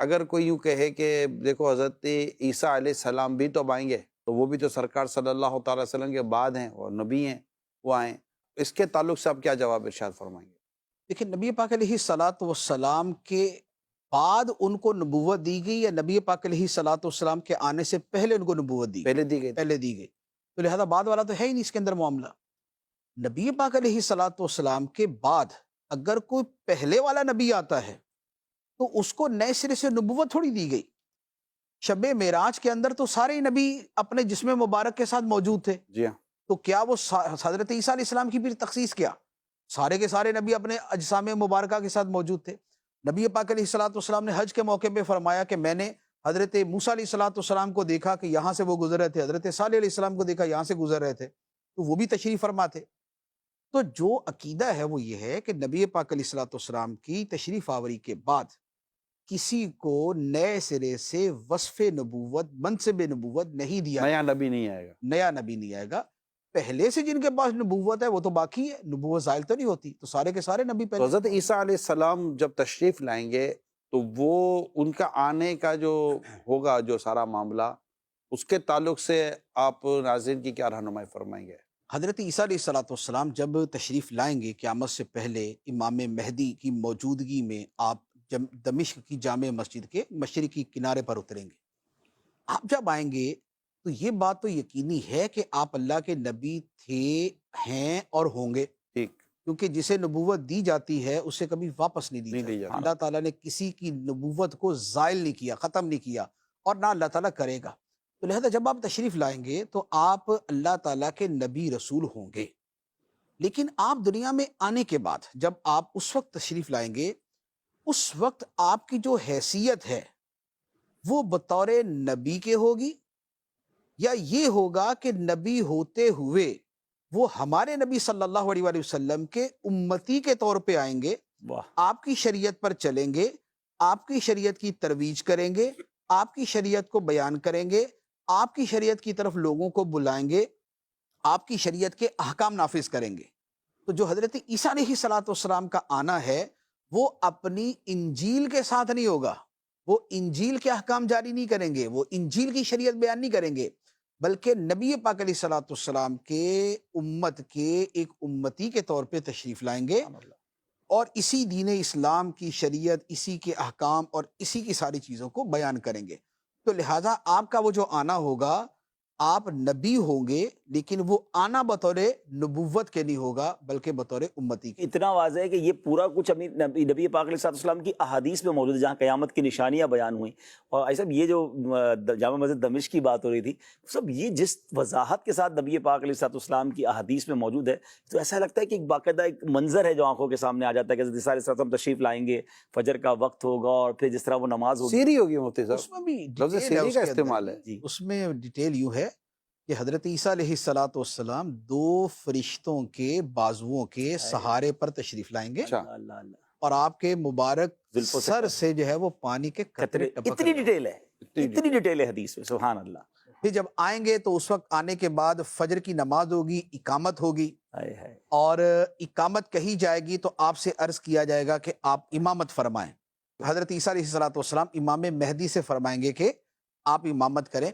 اگر کوئی یوں کہے کہ دیکھو حضرت عیسیٰ علیہ السلام بھی تو اب آئیں گے، تو وہ بھی تو سرکار صلی اللہ تعالی وسلم کے بعد ہیں اور نبی ہیں، وہ آئیں، اس کے تعلق سے آپ کیا جواب ارشاد فرمائیں گے؟ دیکھیں نبی پاک علیہ الصلاۃ والسلام کے بعد ان کو نبوت دی گئی یا نبی پاک علیہ الصلاۃ والسلام کے آنے سے پہلے ان کو نبوت دی گئی؟ پہلے دی گئی تھی؟ پہلے دی گئی، تو لہذا بعد والا تو ہے ہی نہیں اس کے اندر معاملہ۔ نبی پاک علیہ الصلاۃ والسلام کے بعد اگر کوئی پہلے والا نبی آتا ہے تو اس کو نئے سرے سے نبوت تھوڑی دی گئی۔ شب معراج کے اندر تو سارے نبی اپنے جسم مبارک کے ساتھ موجود تھے، جی ہاں، تو کیا وہ حضرت عیسیٰ علیہ السلام کی بھی تخصیص کیا؟ سارے کے سارے نبی اپنے اجسام مبارکہ کے ساتھ موجود تھے۔ نبی پاک علیہ الصلاۃ والسلام نے حج کے موقع پہ فرمایا کہ میں نے حضرت موسیٰ علیہ الصلاۃ والسلام کو دیکھا کہ یہاں سے وہ گزر رہے تھے، حضرت صالح علیہ السلام کو دیکھا یہاں سے گزر رہے تھے، تو وہ بھی تشریف فرما تھے۔ تو جو عقیدہ ہے وہ یہ ہے کہ نبی پاک علیہ الصلاۃ والسلام کی تشریف آوری کے بعد کسی کو نئے سرے سے وصف نبوت، منصب نبوت نہیں دیا، نیا نبی نہیں آئے گا۔ نیا نبی نہیں آئے گا۔ پہلے سے جن کے پاس نبوت ہے وہ تو باقی ہے، نبوت زائل تو نہیں ہوتی، تو سارے کے سارے نبی تو پہلے۔ حضرت عیسیٰ علیہ السلام جب تشریف لائیں گے تو وہ ان کا آنے کا جو ہوگا جو سارا معاملہ، اس کے تعلق سے آپ ناظرین کی کیا رہنمائی فرمائیں گے؟ حضرت عیسیٰ علیہ الصلاۃ والسلام جب تشریف لائیں گے قیامت سے پہلے امام مہدی کی موجودگی میں، آپ دمشق کی جامع مسجد کے مشرقی کنارے پر اتریں گے۔ آپ جب آئیں گے تو یہ بات تو یقینی ہے کہ آپ اللہ کے نبی تھے، ہیں اور ہوں گے، ٹھیک، کیونکہ جسے نبوت دی جاتی ہے اسے کبھی واپس نہیں دی نہیں دی جاتی۔ جاتی۔ اللہ تعالیٰ نے کسی کی نبوت کو زائل نہیں کیا، ختم نہیں کیا، اور نہ اللہ تعالیٰ کرے گا۔ تو لہذا جب آپ تشریف لائیں گے تو آپ اللہ تعالیٰ کے نبی رسول ہوں گے، لیکن آپ دنیا میں آنے کے بعد جب آپ اس وقت تشریف لائیں گے، اس وقت آپ کی جو حیثیت ہے وہ بطور نبی کے ہوگی، یا یہ ہوگا کہ نبی ہوتے ہوئے وہ ہمارے نبی صلی اللہ علیہ وآلہ وسلم کے امتی کے طور پہ آئیں گے، واہ، آپ کی شریعت پر چلیں گے، آپ کی شریعت کی ترویج کریں گے، آپ کی شریعت کو بیان کریں گے، آپ کی شریعت کی طرف لوگوں کو بلائیں گے، آپ کی شریعت کے احکام نافذ کریں گے۔ تو جو حضرت عیسیٰ علیہ الصلاۃ والسلام کا آنا ہے وہ اپنی انجیل کے ساتھ نہیں ہوگا، وہ انجیل کے احکام جاری نہیں کریں گے، وہ انجیل کی شریعت بیان نہیں کریں گے، بلکہ نبی پاک علیہ الصلاۃ والسلام کے امت کے ایک امتی کے طور پہ تشریف لائیں گے، اور اسی دین اسلام کی شریعت، اسی کے احکام اور اسی کی ساری چیزوں کو بیان کریں گے۔ تو لہٰذا آپ کا وہ جو آنا ہوگا، آپ نبی ہوں گے لیکن وہ آنا بطور نبوت کے نہیں ہوگا بلکہ بطور امتی کے۔ اتنا واضح ہے کہ یہ پورا کچھ نبی پاک علیہ السلام کی احادیث میں موجود ہے، جہاں قیامت کی نشانیاں بیان ہوئیں۔ اور ایسا یہ جو جامع مسجد دمشق کی بات ہو رہی تھی، سب یہ جس وضاحت کے ساتھ نبی پاک علیہ السلام کی احادیث میں موجود ہے، تو ایسا لگتا ہے کہ ایک باقاعدہ ایک منظر ہے جو آنکھوں کے سامنے آ جاتا ہے کہ حضرت عیسیٰ علیہ السلام تشریف لائیں گے، فجر کا وقت ہوگا اور پھر جس طرح وہ نماز ہوگی۔ سیری ہوگی مفتی اس صاحب، میں بھی لفظ ڈیٹیل ہے، سیری اس کا کے اندر استعمال ہے۔ جی، اس میں ڈیٹیل یوں ہے کہ حضرت عیسیٰ علیہ الصلاۃ والسلام دو فرشتوں کے بازوؤں کے سہارے پر تشریف لائیں گے، اچھا، اللہ اللہ، اور آپ کے مبارک زلفوں سے سر سے جو ہے وہ پانی کے قطرے ٹپک اتنی رہے ہیں۔ ڈیٹیل ہے، اتنی ڈیٹیل ہے حدیث میں، سبحان اللہ۔ پھر جب آئیں گے تو اس وقت آنے کے بعد فجر کی نماز ہوگی، اقامت ہوگی، ہائے ہائے، اور اقامت کہی جائے گی تو آپ سے عرض کیا جائے گا کہ آپ امامت فرمائیں۔ حضرت عیسیٰ علیہ الصلاۃ والسلام امام مہدی سے فرمائیں گے کہ آپ امامت کریں،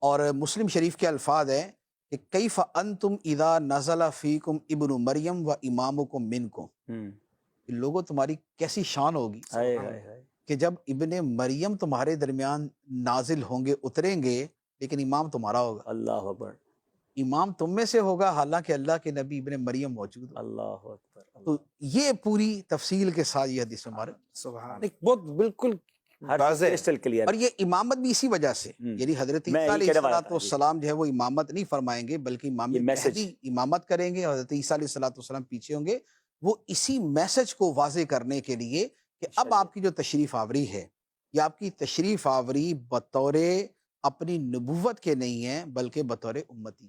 اور مسلم شریف کے الفاظ ہیں کہ کیف انتم اذا نزل فیکم ابن مریم و امامکم منکم، لوگوں تمہاری کیسی شان ہوگی ہائے ہائے ہائے، کہ جب ابن مریم تمہارے درمیان نازل ہوں گے، اتریں گے، لیکن امام تمہارا ہوگا، اللہ اکبر، امام تم میں سے ہوگا، حالانکہ اللہ کے نبی ابن مریم موجود ہو۔ اللہ اکبر، تو یہ پوری تفصیل کے ساتھ یہ حدیث مبارک، سبحان، بہت بالکل ہر واضح ہے۔ Crystal clear. اور یہ امامت بھی اسی وجہ سے، یعنی حضرت میں عیسیٰ یہی علیہ کہنے والا الصلاۃ تھا، جی، والسلام جو ہے وہ امامت نہیں فرمائیں گے بلکہ امام یہ میسج، مہدی امامت کریں گے، اور حضرت عیسیٰ علیہ الصلاۃ والسلام پیچھے ہوں گے، وہ اسی میسج کو واضح کرنے کے لیے کہ اب آپ کی جو تشریف آوری ہے، یہ آپ کی تشریف آوری بطور اپنی نبوت کے نہیں ہے بلکہ بطور امتی۔